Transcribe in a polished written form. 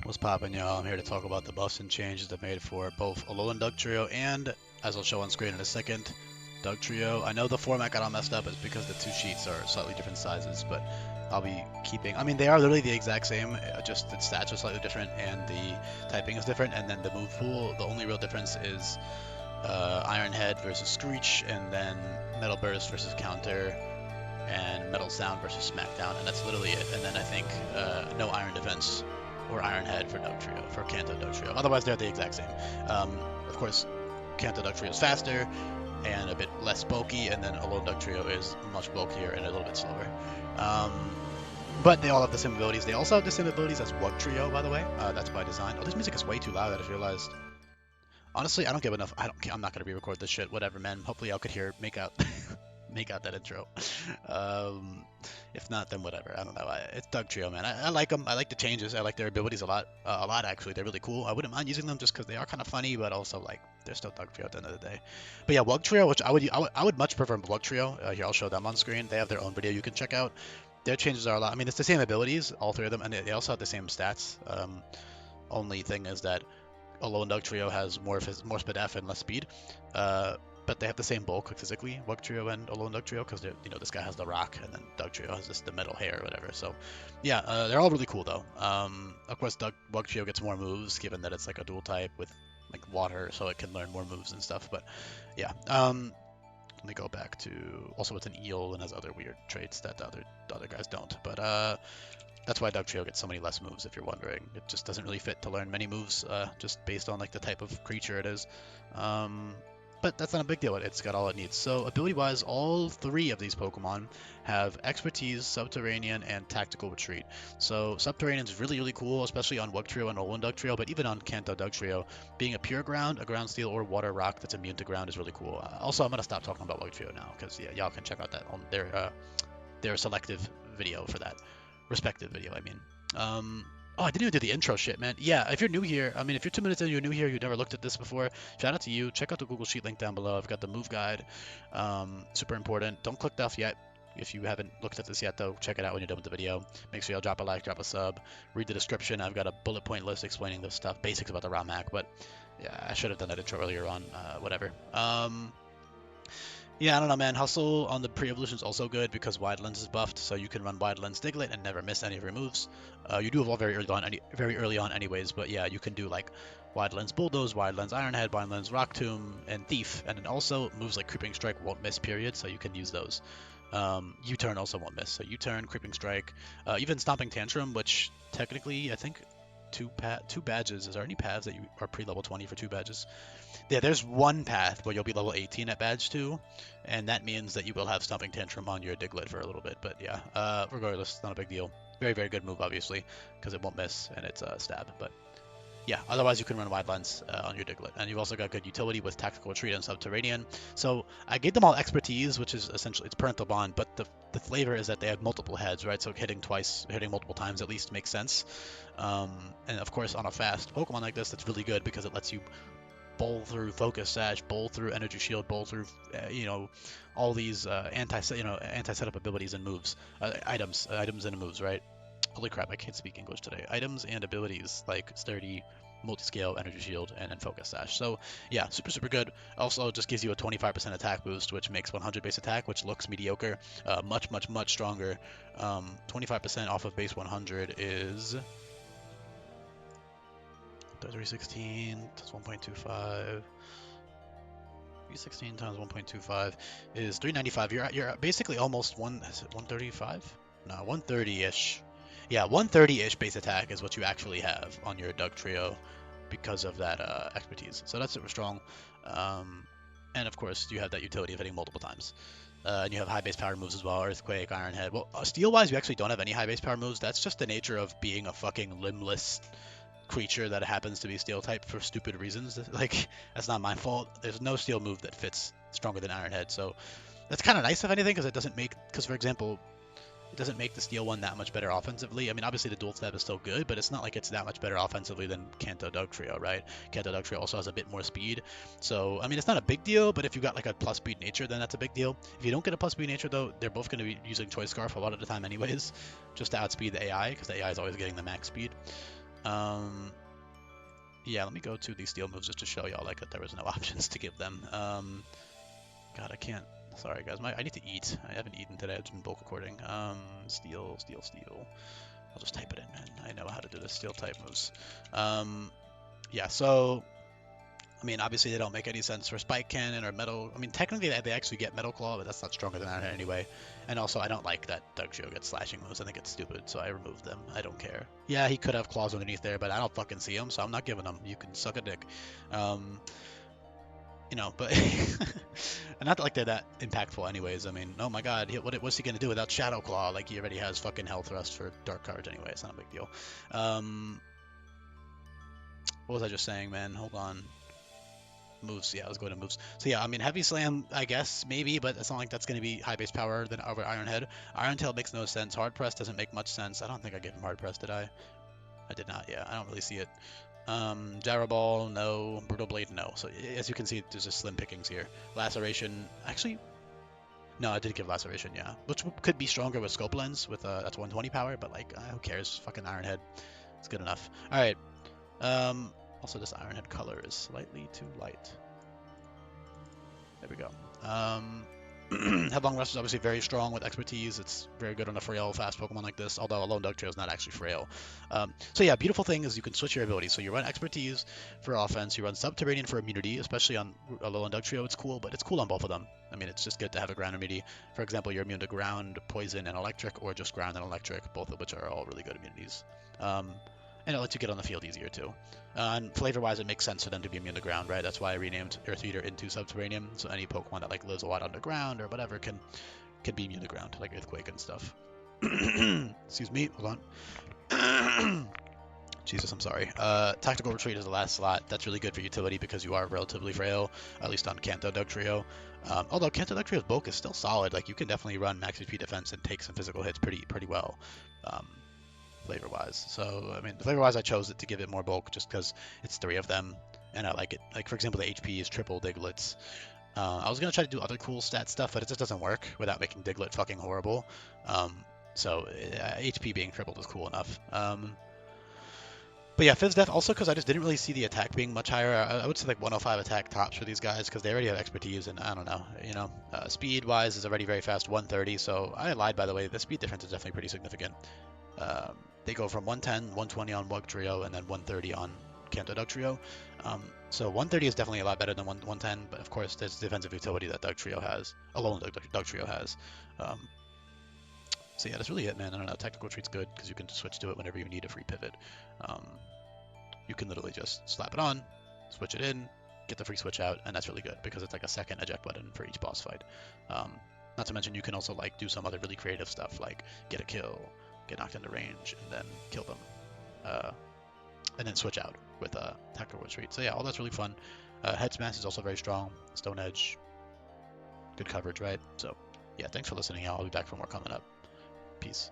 What's poppin', y'all? I'm here to talk about the buffs and changes they've made for both Alolan Dugtrio and, as I'll show on screen in a second, Dugtrio. I know the format got all messed up. It's because the two sheets are slightly different sizes, but I'll be keeping... I mean, they are literally the exact same, just the stats are slightly different and the typing is different, and then the move pool, the only real difference is Iron Head versus Screech, and then Metal Burst versus Counter, and Metal Sound versus Smackdown, and that's literally it. And then I think no Iron Defense or Iron Head for Dugtrio, for Kanto Dugtrio. Otherwise, they're the exact same. Of course, Kanto Dugtrio is faster and a bit less bulky, and then Alolan Dugtrio is much bulkier and a little bit slower. But they all have the same abilities. They also have the same abilities as Dugtrio, by the way. That's by design. Oh, this music is way too loud, I just realized. Honestly, I don't give enough. I'm not gonna re-record this shit. Whatever, man. Hopefully, y'all could make out that intro. If not, then whatever. I don't know. It's Dugtrio, man. I like them. I like the changes. I like their abilities a lot. A lot actually. They're really cool. I wouldn't mind using them just because they are kind of funny, but also like they're still Dugtrio at the end of the day. But yeah, Dugtrio, which I would much prefer Dugtrio. Here, I'll show them on screen. They have their own video you can check out. Their changes are a lot. I mean, it's the same abilities, all three of them, and they also have the same stats. Only thing is that Alolan Dugtrio has more speed F and less speed. But they have the same bulk physically, Dugtrio and Alolan Dugtrio, because this guy has the rock, and then Dugtrio has just the metal hair or whatever. So, yeah, they're all really cool though. Of course, Dugtrio gets more moves, given that it's like a dual type with like water, so it can learn more moves and stuff. But yeah, let me go back to also it's an eel and has other weird traits that the other guys don't. But that's why Dugtrio gets so many less moves, if you're wondering. It just doesn't really fit to learn many moves, just based on like the type of creature it is. But that's not a big deal. It's got all it needs. So ability-wise, all three of these Pokemon have Expertise, Subterranean, and Tactical Retreat. So Subterranean is really, really cool, especially on Dugtrio and Alolan Dugtrio, but even on Kanto Dugtrio. Being a Pure Ground, a Ground Steel, or Water Rock that's immune to Ground is really cool. Also, I'm going to stop talking about Dugtrio now, because yeah, y'all can check out that on their selective video for that. Respective video, I mean. Oh, I didn't even do the intro shit, man. Yeah, if you're new here, I mean, if you're 2 minutes in, you're new here, you've never looked at this before, shout out to you. Check out the Google Sheet link down below. I've got the move guide. Super important. Don't click off yet. If you haven't looked at this yet, though, check it out when you're done with the video. Make sure you'll drop a like, drop a sub, read the description. I've got a bullet point list explaining the stuff, basics about the ROM hack, but yeah, I should have done that intro earlier on. Whatever. Yeah, I don't know, man. Hustle on the pre-evolution is also good because Wide Lens is buffed, so you can run Wide Lens Diglett and never miss any of your moves. You do evolve very early on, anyways. But yeah, you can do like Wide Lens Bulldoze, Wide Lens Iron Head, Wide Lens Rock Tomb, and Thief, and then also moves like Creeping Strike won't miss. Period. So you can use those. U-turn also won't miss. So U-turn, Creeping Strike, even Stomping Tantrum, which technically I think two badges. Is there any paths that you are pre-level 20 for 2 badges? Yeah, there's one path where you'll be level 18 at badge 2, and that means that you will have Stomping Tantrum on your Diglett for a little bit. But yeah, regardless, not a big deal. Very, very good move, obviously, because it won't miss and it's stab. But yeah, otherwise you can run Wide Lens on your Diglett. And you've also got good utility with Tactical Retreat and Subterranean. So I gave them all Expertise, which is essentially, it's Parental Bond, but the flavor is that they have multiple heads, right? So hitting multiple times at least makes sense. And of course, on a fast Pokemon like this, that's really good because it lets you bowl through Focus Sash, bowl through Energy Shield, bowl through, all these anti-setup abilities and moves, items and moves, right? Holy crap, I can't speak English today. Items and abilities like Sturdy, Multi-Scale, Energy Shield, and then Focus Sash. So yeah, super, super good. Also just gives you a 25% attack boost, which makes 100 base attack, which looks mediocre. Much, much, much stronger. 25% off of base 100 is 316 times 1.25. 316 times 1.25 is 395. You're basically almost 135? No, 130-ish. Yeah, 130-ish base attack is what you actually have on your Dugtrio because of that Expertise. So that's super strong. And of course, you have that utility of hitting multiple times. And you have high base power moves as well, Earthquake, Iron Head. Well, steel-wise, you actually don't have any high base power moves. That's just the nature of being a fucking limbless creature that happens to be steel type for stupid reasons. Like, that's not my fault. There's no steel move that fits stronger than Iron Head. So that's kind of nice, if anything, because for example, it doesn't make the steel one that much better offensively. I mean, obviously the dual stab is still good, but it's not like it's that much better offensively than Kanto Dugtrio, right? Kanto Dugtrio also has a bit more speed. So, I mean, it's not a big deal, but if you got like a plus speed nature, then that's a big deal. If you don't get a plus speed nature, though, they're both going to be using Choice Scarf a lot of the time anyways, just to outspeed the AI, because the AI is always getting the max speed. Yeah, let me go to these steel moves just to show y'all like that there was no options to give them. God, I can't. Sorry guys, I need to eat. I haven't eaten today. I've been bulk recording. Steel. I'll just type it in, man. I know how to do this. Steel type moves. Yeah. So, I mean, obviously they don't make any sense for spike cannon or metal. I mean, technically they actually get metal claw, but that's not stronger than Ironhead anyway. And also, I don't like that Dugtrio gets slashing moves. I think it's stupid, so I removed them. I don't care. Yeah, he could have claws underneath there, but I don't fucking see him, so I'm not giving him. You can suck a dick. You know, but not that, like they're that impactful anyways. I mean, oh my god, what's he gonna do without Shadow Claw? Like he already has fucking Hell Thrust for Dark Cards anyway. It's not a big deal. What was I just saying, man? Hold on. Moves, yeah, let's go to moves. So yeah, I mean, Heavy Slam, I guess, maybe, but it's not like that's going to be high base power than over Ironhead. Iron Tail makes no sense. Hard Press doesn't make much sense. I don't think I gave him Hard Press, did I? I did not, yeah. I don't really see it. Gyro Ball, no. Brutal Blade, no. So as you can see, there's just slim pickings here. Laceration, actually, no, I did give Laceration, yeah. Which could be stronger with Scope Lens, with that's 120 power, but like, who cares? Fucking Ironhead. It's good enough. Alright. Also, this Ironhead color is slightly too light. There we go. Headlong Rush is obviously very strong with expertise. It's very good on a frail, fast Pokemon like this, although Alone Dugtrio is not actually frail. So yeah, beautiful thing is you can switch your abilities. So you run expertise for offense, you run Subterranean for immunity, especially on Alone Dugtrio, it's cool, but it's cool on both of them. I mean, it's just good to have a ground immunity. For example, you're immune to ground, poison, and electric, or just ground and electric, both of which are all really good immunities. And it lets you get on the field easier too. And flavor-wise, it makes sense for them to be immune to ground, right? That's why I renamed Earth Eater into Subterranean. So any Pokemon that like lives a lot underground or whatever can be immune to ground, like Earthquake and stuff. Excuse me, hold on. Jesus, I'm sorry. Tactical Retreat is the last slot. That's really good for utility because you are relatively frail, at least on Kanto Dugtrio. Although Kanto Dugtrio's bulk is still solid, like you can definitely run max HP defense and take some physical hits pretty well. Flavor-wise. So, I mean, flavor-wise, I chose it to give it more bulk just because it's 3 of them, and I like it. Like, for example, the HP is triple Diglett's. I was going to try to do other cool stat stuff, but it just doesn't work without making Diglett fucking horrible. So, HP being tripled is cool enough. But yeah, Fizz Death also because I just didn't really see the attack being much higher. I would say like 105 attack tops for these guys because they already have expertise, and I don't know, you know. Speed-wise is already very fast, 130, so I lied, by the way. The speed difference is definitely pretty significant. They go from 110, 120 on Dugtrio, and then 130 on Kanto Dugtrio. So 130 is definitely a lot better than 110, but of course there's defensive utility that Dugtrio has, alone Dugtrio has. So yeah, that's really it, man. I don't know, Tactical Retreat's good because you can switch to it whenever you need a free pivot. You can literally just slap it on, switch it in, get the free switch out, and that's really good because it's like a second eject button for each boss fight. Not to mention you can also like do some other really creative stuff like get a kill, get knocked into range, and then kill them, and then switch out with Tactical Retreat. So yeah, all that's really fun. Head Smash is also very strong. Stone Edge, good coverage, right? So yeah, thanks for listening. I'll be back for more coming up. Peace.